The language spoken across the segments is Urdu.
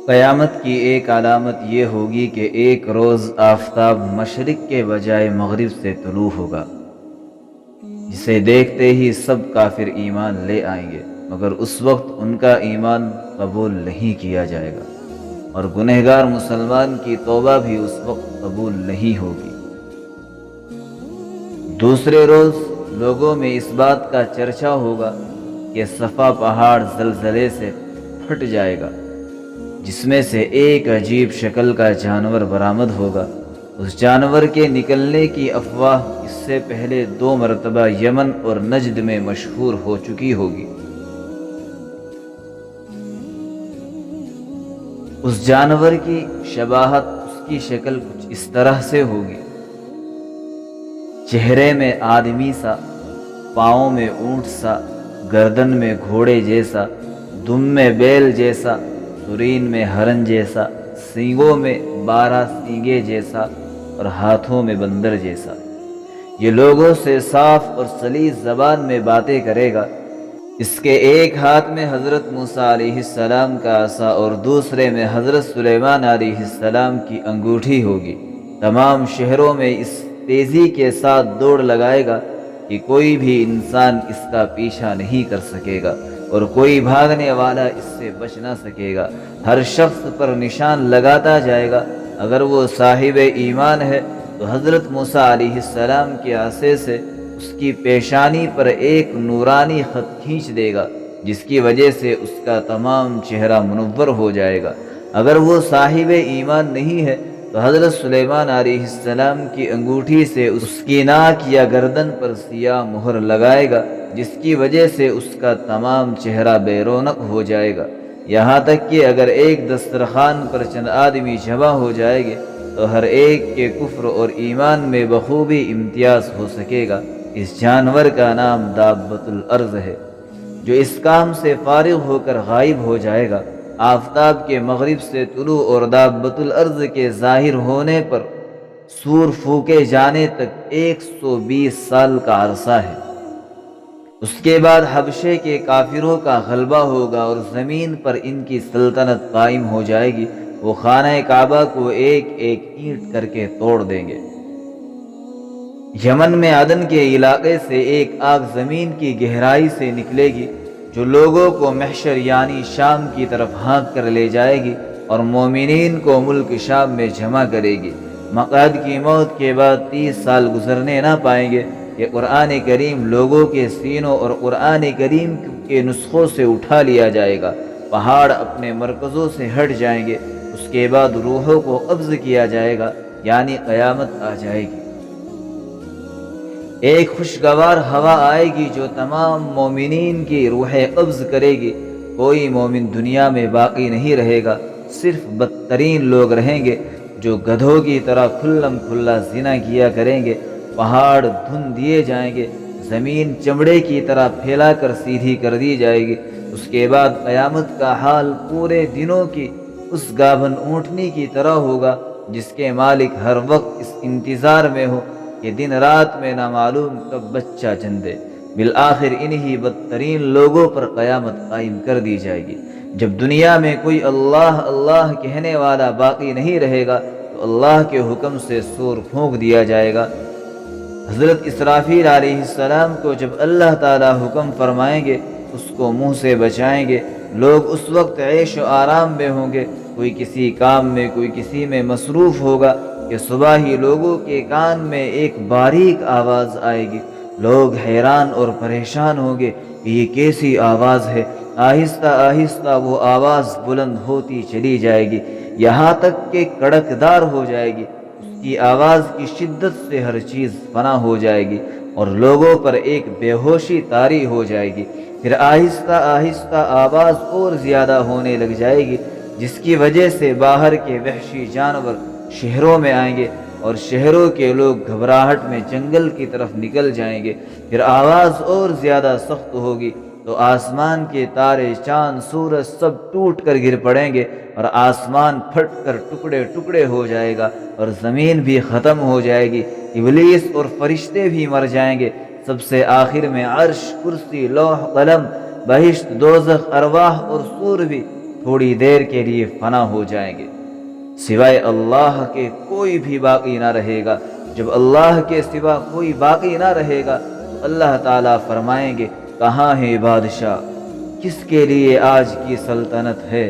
قیامت کی ایک علامت یہ ہوگی کہ ایک روز آفتاب مشرق کے بجائے مغرب سے طلوع ہوگا، جسے دیکھتے ہی سب کافر ایمان لے آئیں گے، مگر اس وقت ان کا ایمان قبول نہیں کیا جائے گا، اور گنہگار مسلمان کی توبہ بھی اس وقت قبول نہیں ہوگی۔ دوسرے روز لوگوں میں اس بات کا چرچا ہوگا کہ صفا پہاڑ زلزلے سے پھٹ جائے گا، جس میں سے ایک عجیب شکل کا جانور برآمد ہوگا۔ اس جانور کے نکلنے کی افواہ اس سے پہلے 2 مرتبہ یمن اور نجد میں مشہور ہو چکی ہوگی۔ اس جانور کی شباہت اس کی شکل کچھ اس طرح سے ہوگی: چہرے میں آدمی سا، پاؤں میں اونٹ سا، گردن میں گھوڑے جیسا، دم میں بیل جیسا، سرین میں ہرن جیسا، سینگوں میں 12 سینگے جیسا، اور ہاتھوں میں بندر جیسا۔ یہ لوگوں سے صاف اور سلیس زبان میں باتیں کرے گا۔ اس کے ایک ہاتھ میں حضرت موسیٰ علیہ السلام کا عصا اور دوسرے میں حضرت سلیمان علیہ السلام کی انگوٹھی ہوگی۔ تمام شہروں میں اس تیزی کے ساتھ دوڑ لگائے گا کہ کوئی بھی انسان اس کا پیچھا نہیں کر سکے گا، اور کوئی بھاگنے والا اس سے بچ نہ سکے گا۔ ہر شخص پر نشان لگاتا جائے گا۔ اگر وہ صاحب ایمان ہے تو حضرت موسیٰ علیہ السلام کے عصے سے اس کی پیشانی پر ایک نورانی خط کھینچ دے گا، جس کی وجہ سے اس کا تمام چہرہ منور ہو جائے گا۔ اگر وہ صاحب ایمان نہیں ہے تو حضرت سلیمان علیہ السلام کی انگوٹھی سے اس کی ناک یا گردن پر سیاہ مہر لگائے گا، جس کی وجہ سے اس کا تمام چہرہ بے رونق ہو جائے گا۔ یہاں تک کہ اگر ایک دسترخوان پر چند آدمی جمع ہو جائے گے تو ہر ایک کے کفر اور ایمان میں بخوبی امتیاز ہو سکے گا۔ اس جانور کا نام دابۃ الارض ہے، جو اس کام سے فارغ ہو کر غائب ہو جائے گا۔ آفتاب کے مغرب سے طلوع اور دابۃ الارض کے ظاہر ہونے پر سور پھونکے جانے تک 120 سال کا عرصہ ہے۔ اس کے بعد حبشے کے کافروں کا غلبہ ہوگا اور زمین پر ان کی سلطنت قائم ہو جائے گی۔ وہ خانہ کعبہ کو ایک ایک اینٹ کر کے توڑ دیں گے۔ یمن میں عدن کے علاقے سے ایک آگ زمین کی گہرائی سے نکلے گی، جو لوگوں کو محشر یعنی شام کی طرف ہانک کر لے جائے گی اور مومنین کو ملک شام میں جمع کرے گی۔ مقعد کی موت کے بعد 30 سال گزرنے نہ پائیں گے کہ قرآن کریم لوگوں کے سینوں اور قرآن کریم کے نسخوں سے اٹھا لیا جائے گا۔ پہاڑ اپنے مرکزوں سے ہٹ جائیں گے۔ اس کے بعد روحوں کو قبض کیا جائے گا، یعنی قیامت آ جائے گی۔ ایک خوشگوار ہوا آئے گی جو تمام مومنین کی روحیں قبض کرے گی۔ کوئی مومن دنیا میں باقی نہیں رہے گا، صرف بدترین لوگ رہیں گے جو گدھوں کی طرح کھلم کھلا زنا کیا کریں گے۔ پہاڑ دھن دیے جائیں گے، زمین چمڑے کی طرح پھیلا کر سیدھی کر دی جائے گی۔ اس کے بعد قیامت کا حال پورے دنوں کی اس گابھن اونٹنی کی طرح ہوگا جس کے مالک ہر وقت اس انتظار میں ہو کہ دن رات میں نہ معلوم کب بچہ جندے۔ بالآخر انہی بدترین لوگوں پر قیامت قائم کر دی جائے گی۔ جب دنیا میں کوئی اللہ اللہ کہنے والا باقی نہیں رہے گا تو اللہ کے حکم سے سور پھونک دیا جائے گا۔ حضرت اسرافیل علیہ السلام کو جب اللہ تعالی حکم فرمائیں گے اس کو منہ سے بچائیں گے۔ لوگ اس وقت عیش و آرام میں ہوں گے، کوئی کسی کام میں کوئی کسی میں مصروف ہوگا کہ صبح ہی لوگوں کے کان میں ایک باریک آواز آئے گی۔ لوگ حیران اور پریشان ہوں گے کہ یہ کیسی آواز ہے۔ آہستہ آہستہ وہ آواز بلند ہوتی چلی جائے گی، یہاں تک کہ کڑکدار ہو جائے گی۔ اس کی آواز کی شدت سے ہر چیز فنا ہو جائے گی اور لوگوں پر ایک بے ہوشی طاری ہو جائے گی۔ پھر آہستہ آہستہ آواز اور زیادہ ہونے لگ جائے گی، جس کی وجہ سے باہر کے وحشی جانور شہروں میں آئیں گے اور شہروں کے لوگ گھبراہٹ میں جنگل کی طرف نکل جائیں گے۔ پھر آواز اور زیادہ سخت ہوگی تو آسمان کے تارے، چاند، سورج سب ٹوٹ کر گر پڑیں گے اور آسمان پھٹ کر ٹکڑے ٹکڑے ہو جائے گا اور زمین بھی ختم ہو جائے گی۔ ابلیس اور فرشتے بھی مر جائیں گے۔ سب سے آخر میں عرش، کرسی، لوح قلم، بہشت، دوزخ، ارواح اور سور بھی تھوڑی دیر کے لیے فنا ہو جائیں گے، سوائے اللہ کے کوئی بھی باقی نہ رہے گا۔ جب اللہ کے سوا کوئی باقی نہ رہے گا تو اللہ تعالیٰ فرمائیں گے کہاں ہے بادشاہ، کس کے لیے آج کی سلطنت ہے؟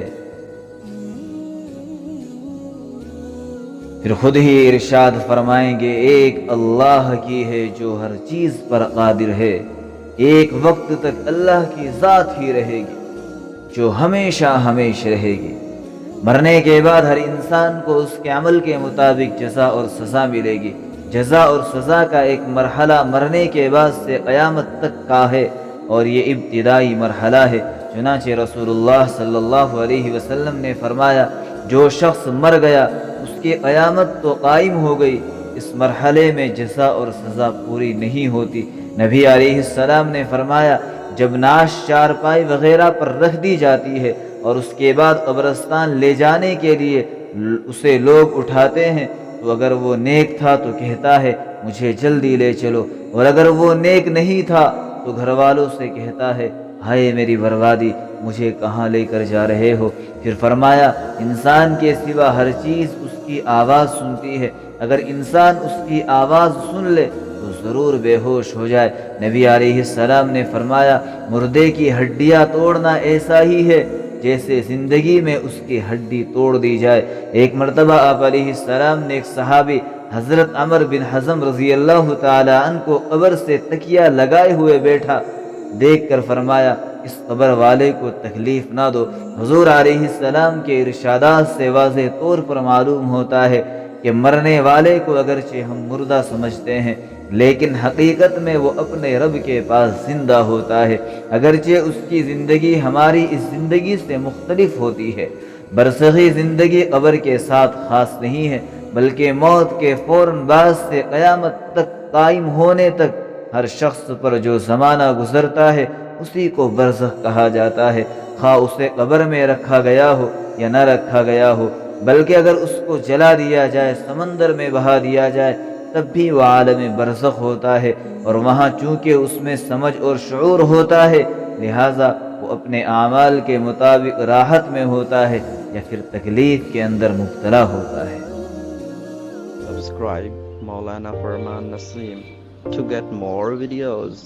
پھر خود ہی ارشاد فرمائیں گے ایک اللہ کی ہے جو ہر چیز پر قادر ہے، ایک وقت تک اللہ کی ذات ہی رہے گی جو ہمیشہ ہمیشہ رہے گی۔ مرنے کے بعد ہر انسان کو اس کے عمل کے مطابق جزا اور سزا ملے گی۔ جزا اور سزا کا ایک مرحلہ مرنے کے بعد سے قیامت تک کا ہے، اور یہ ابتدائی مرحلہ ہے۔ چنانچہ رسول اللہ صلی اللہ علیہ وسلم نے فرمایا جو شخص مر گیا اس کی قیامت تو قائم ہو گئی، اس مرحلے میں جزا اور سزا پوری نہیں ہوتی۔ نبی علیہ السلام نے فرمایا جب نعش چارپائی وغیرہ پر رکھ دی جاتی ہے اور اس کے بعد قبرستان لے جانے کے لیے اسے لوگ اٹھاتے ہیں تو اگر وہ نیک تھا تو کہتا ہے مجھے جلدی لے چلو، اور اگر وہ نیک نہیں تھا تو گھر والوں سے کہتا ہے ہائے میری بربادی، مجھے کہاں لے کر جا رہے ہو؟ پھر فرمایا انسان کے سوا ہر چیز اس کی آواز سنتی ہے، اگر انسان اس کی آواز سن لے تو ضرور بے ہوش ہو جائے۔ نبی علیہ السلام نے فرمایا مردے کی ہڈیاں توڑنا ایسا ہی ہے جیسے زندگی میں اس کی ہڈی توڑ دی جائے۔ ایک مرتبہ آپ علیہ السلام نے ایک صحابی حضرت عمر بن حزم رضی اللہ تعالی عنہ کو قبر سے تکیہ لگائے ہوئے بیٹھا دیکھ کر فرمایا اس قبر والے کو تکلیف نہ دو۔ حضور علیہ السلام کے ارشادات سے واضح طور پر معلوم ہوتا ہے کہ مرنے والے کو اگرچہ ہم مردہ سمجھتے ہیں لیکن حقیقت میں وہ اپنے رب کے پاس زندہ ہوتا ہے، اگرچہ اس کی زندگی ہماری اس زندگی سے مختلف ہوتی ہے۔ برزخی زندگی قبر کے ساتھ خاص نہیں ہے، بلکہ موت کے فوراً بعد سے قیامت تک قائم ہونے تک ہر شخص پر جو زمانہ گزرتا ہے اسی کو برزخ کہا جاتا ہے، خواہ اسے قبر میں رکھا گیا ہو یا نہ رکھا گیا ہو۔ بلکہ اگر اس کو جلا دیا جائے، سمندر میں بہا دیا جائے، تب بھی وہ عالم برزخ ہوتا ہے، اور وہاں چونکہ اس میں سمجھ اور شعور ہوتا ہے لہٰذا وہ اپنے اعمال کے مطابق راحت میں ہوتا ہے یا پھر تکلیف کے اندر مبتلا ہوتا ہے۔ Subscribe Maulana Farman Naseem to get more videos.